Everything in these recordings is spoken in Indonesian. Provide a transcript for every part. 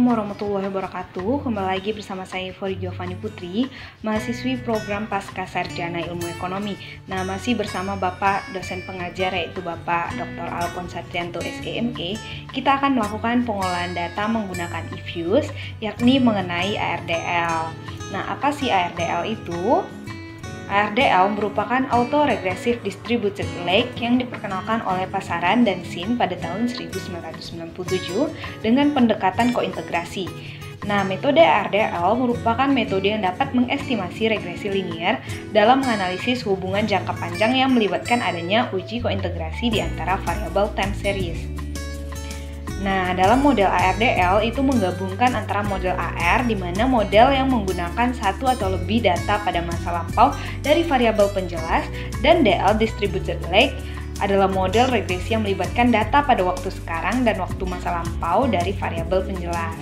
Assalamualaikum warahmatullahi wabarakatuh. Kembali lagi bersama saya Euphoria Giovanni Putri, mahasiswi program Pasca Sarjana Ilmu Ekonomi. Nah, masih bersama Bapak dosen pengajar yaitu Bapak Dr. Alphonse Satrianto SEME. Kita akan melakukan pengolahan data menggunakan eFuse, yakni mengenai ARDL. Nah, apa sih ARDL itu? ARDL merupakan Auto Regressive Distributed Lake yang diperkenalkan oleh Pasaran dan SIN pada tahun 1997 dengan pendekatan kointegrasi. Nah, metode ARDL merupakan metode yang dapat mengestimasi regresi linier dalam menganalisis hubungan jangka panjang yang melibatkan adanya uji kointegrasi di antara variabel time series. Nah, dalam model ARDL itu menggabungkan antara model AR di mana model yang menggunakan satu atau lebih data pada masa lampau dari variabel penjelas, dan DL Distributed Lake adalah model regresi yang melibatkan data pada waktu sekarang dan waktu masa lampau dari variabel penjelas.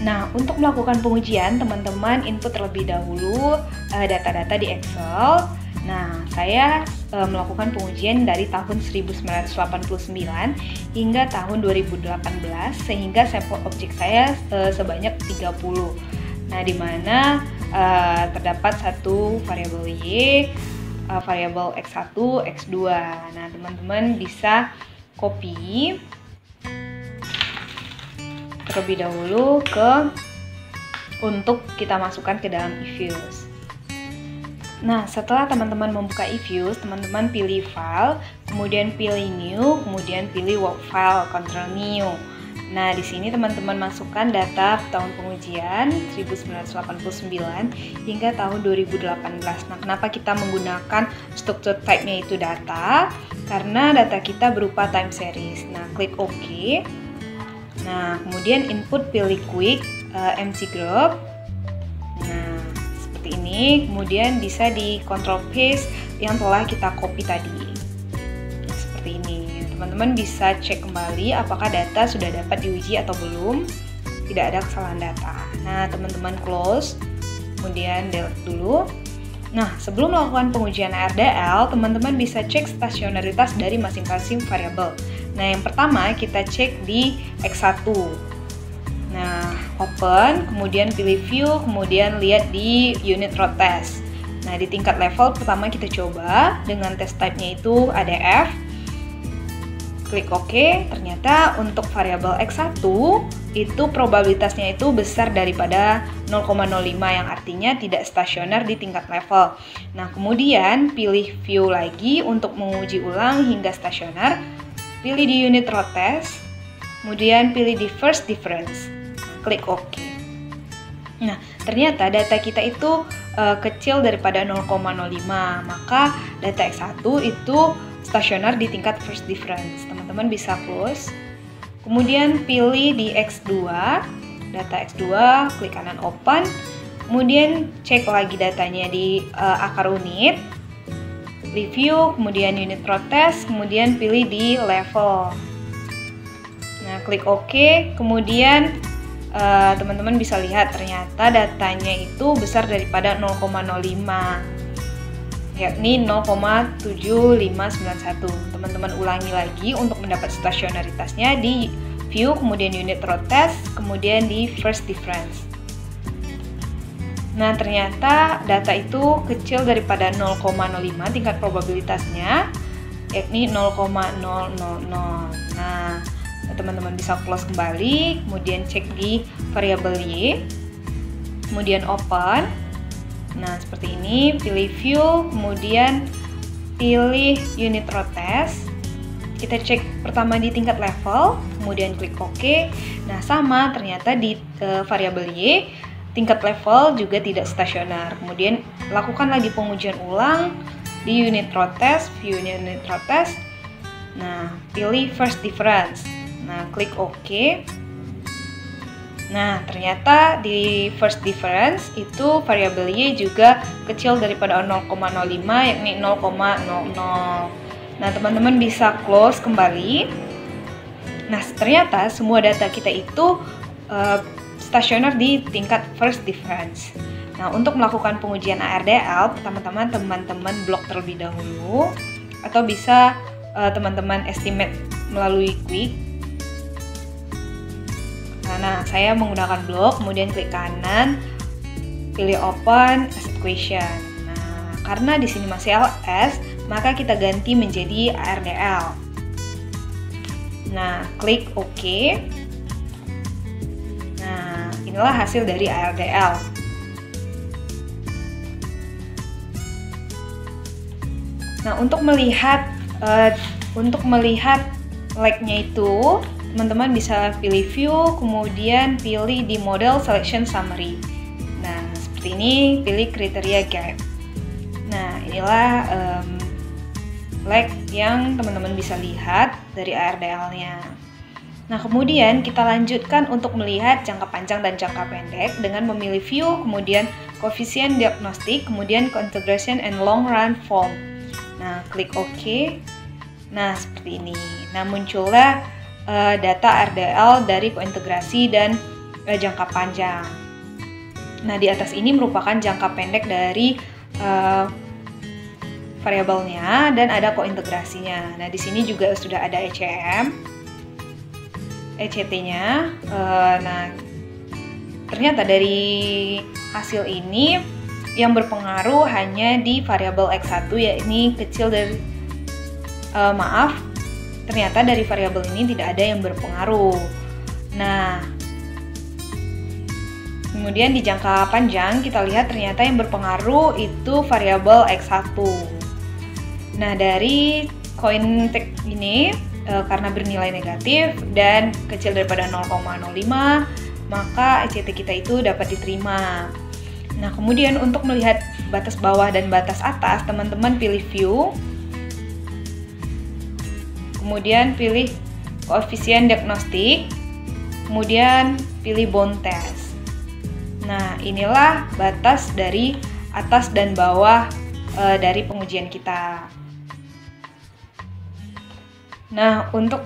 Nah, untuk melakukan pengujian, teman-teman input terlebih dahulu data-data di Excel. Nah, saya melakukan pengujian dari tahun 1989 hingga tahun 2018 sehingga sampel objek saya sebanyak 30. Nah, di mana terdapat satu variabel Y, variabel X1, X2. Nah, teman-teman bisa copy terlebih dahulu untuk kita masukkan ke dalam eFuse. Nah, setelah teman-teman membuka eFuse, teman-teman pilih File, kemudian pilih New, kemudian pilih Work File, Ctrl New. Nah, di sini teman-teman masukkan data tahun pengujian 1989 hingga tahun 2018. Nah, kenapa kita menggunakan struktur type-nya itu data? Karena data kita berupa time series. Nah, klik OK. Nah, kemudian input pilih Quick, MC Group. Nah, seperti ini, kemudian bisa di control paste yang telah kita copy tadi. Nah, seperti ini, teman-teman bisa cek kembali apakah data sudah dapat diuji atau belum. Tidak ada kesalahan data. Nah, teman-teman close, kemudian delete dulu. Nah, sebelum melakukan pengujian ARDL, teman-teman bisa cek stasionaritas dari masing-masing variabel. Nah, yang pertama kita cek di X1. Nah, open, kemudian pilih view, kemudian lihat di unit row test. Nah, di tingkat level pertama kita coba dengan test type-nya itu ADF. Klik OK, ternyata untuk variabel X1 itu probabilitasnya itu besar daripada 0,05 yang artinya tidak stasioner di tingkat level. Nah, kemudian pilih view lagi untuk menguji ulang hingga stasioner. Pilih di unit row test, kemudian pilih di first difference. Klik OK. Nah, ternyata data kita itu kecil daripada 0,05, maka data X1 itu stasioner di tingkat first difference. Teman-teman bisa close. Kemudian pilih di X2, data X2, klik kanan open. Kemudian cek lagi datanya di akar unit. Review, kemudian unit row test, kemudian pilih di level. Nah, klik OK, kemudian teman-teman bisa lihat ternyata datanya itu besar daripada 0,05, yakni 0,7591. Teman-teman ulangi lagi untuk mendapat stasionaritasnya di view, kemudian unit row test, kemudian di first difference. Nah, ternyata data itu kecil daripada 0,05 tingkat probabilitasnya, yakni 0,000. Nah, teman-teman bisa close kembali, kemudian cek di variabel Y, kemudian open. Nah, seperti ini, pilih view, kemudian pilih unit row test. Kita cek pertama di tingkat level, kemudian klik OK. Nah, sama, ternyata di variabel Y, tingkat level juga tidak stasioner. Kemudian lakukan lagi pengujian ulang di unit row test, view unit row test. Nah, pilih first difference. Nah, klik OK. Nah, ternyata di first difference itu variabel Y juga kecil daripada 0,05, yakni 0,00. Nah, teman-teman bisa close kembali. Nah, ternyata semua data kita itu stasioner di tingkat first difference. Nah, untuk melakukan pengujian ARDL, pertama-tama teman-teman blok terlebih dahulu, atau bisa teman-teman estimate melalui Quick. Nah, saya menggunakan blok, kemudian klik kanan, pilih open as equation. Nah, karena di sini masih ls, maka kita ganti menjadi ARDL. Nah, klik OK. Nah, inilah hasil dari ARDL. Nah, untuk melihat like-nya itu, teman-teman bisa pilih view, kemudian pilih di model selection summary. Nah, seperti ini, pilih kriteria gap. Nah, inilah like yang teman-teman bisa lihat dari ARDL-nya. Nah, kemudian kita lanjutkan untuk melihat jangka panjang dan jangka pendek dengan memilih view, kemudian koefisien diagnostik, kemudian co-integration and long run form. Nah, klik OK. Nah, seperti ini. Nah, muncullah data RDL dari kointegrasi dan jangka panjang. Nah, di atas ini merupakan jangka pendek dari variabelnya dan ada kointegrasinya. Nah, di sini juga sudah ada ECT-nya. Nah, ternyata dari hasil ini yang berpengaruh hanya di variabel X1, yakni kecil dari ternyata dari variabel ini tidak ada yang berpengaruh. Nah, kemudian di jangka panjang kita lihat ternyata yang berpengaruh itu variabel X1. Nah, dari cointeg ini karena bernilai negatif dan kecil daripada 0,05, maka ECT kita itu dapat diterima. Nah, kemudian untuk melihat batas bawah dan batas atas, teman-teman pilih view, kemudian pilih koefisien diagnostik, kemudian pilih bound test. Nah, inilah batas dari atas dan bawah dari pengujian kita. Nah, untuk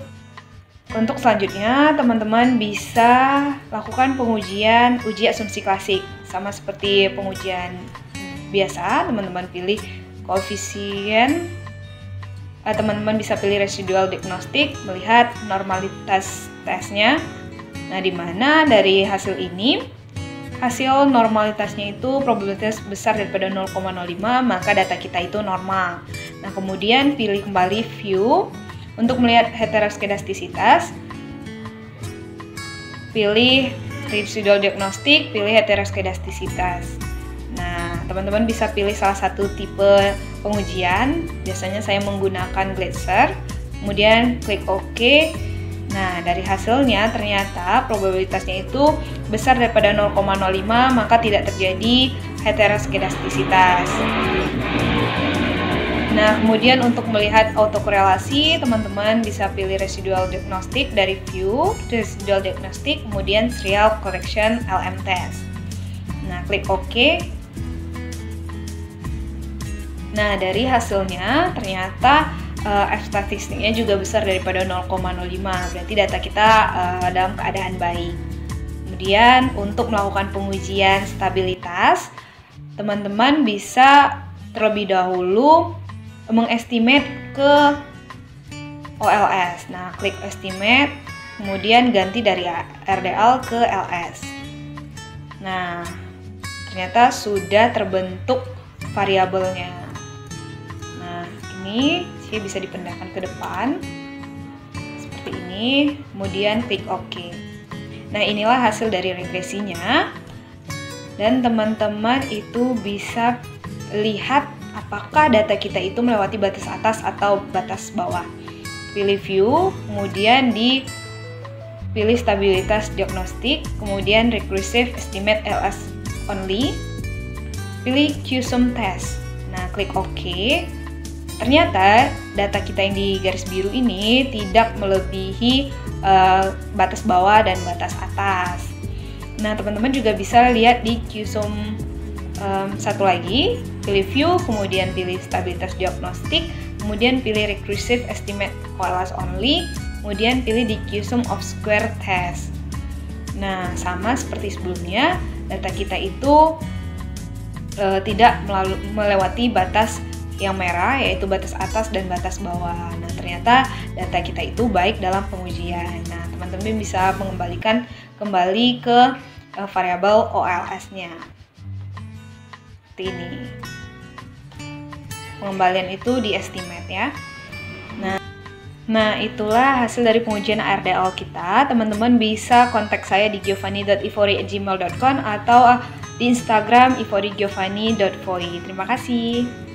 selanjutnya teman-teman bisa lakukan pengujian uji asumsi klasik. Sama seperti pengujian biasa, teman-teman pilih koefisien, teman-teman bisa pilih residual diagnostik, melihat normalitas tesnya. Nah, di mana dari hasil ini, hasil normalitasnya itu probabilitas besar daripada 0,05, maka data kita itu normal. Nah, kemudian pilih kembali view untuk melihat heteroskedastisitas, pilih residual diagnostik, pilih heteroskedastisitas. Nah, teman-teman bisa pilih salah satu tipe pengujian. Biasanya saya menggunakan Gleitzer. Kemudian klik OK. Nah, dari hasilnya ternyata probabilitasnya itu besar daripada 0,05, maka tidak terjadi heteroskedastisitas. Nah, kemudian untuk melihat autokorelasi, teman-teman bisa pilih residual diagnostik dari view, residual diagnostik, kemudian serial correction LM test. Nah, klik OK. Nah, dari hasilnya ternyata F statistiknya juga besar daripada 0,05, berarti data kita dalam keadaan baik. Kemudian untuk melakukan pengujian stabilitas, teman-teman bisa terlebih dahulu mengestimate ke OLS. Nah, klik estimate, kemudian ganti dari RDL ke LS. Nah, ternyata sudah terbentuk variabelnya. Nah, ini sih bisa dipindahkan ke depan seperti ini, kemudian klik OK. Nah, inilah hasil dari regresinya, dan teman-teman itu bisa lihat apakah data kita itu melewati batas atas atau batas bawah. Pilih view, kemudian pilih stabilitas diagnostik, kemudian recursive estimate LS only, pilih Q-sum test. Nah, klik OK. Ternyata data kita yang di garis biru ini tidak melebihi batas bawah dan batas atas. Nah, teman-teman juga bisa lihat di Q-sum satu lagi, pilih view, kemudian pilih stabilitas diagnostik, kemudian pilih recursive estimate OLS only, kemudian pilih di Q-sum of square test. Nah, sama seperti sebelumnya, data kita itu tidak melewati batas yang merah, yaitu batas atas dan batas bawah. Nah, ternyata data kita itu baik dalam pengujian. Nah, teman-teman bisa mengembalikan kembali ke variabel OLS-nya. Seperti ini. Pengembalian itu di estimate ya. Nah, itulah hasil dari pengujian ARDL kita. Teman-teman bisa kontak saya di giovanni.ifori@gmail.com atau di Instagram ifori.giovanni.foi. Terima kasih.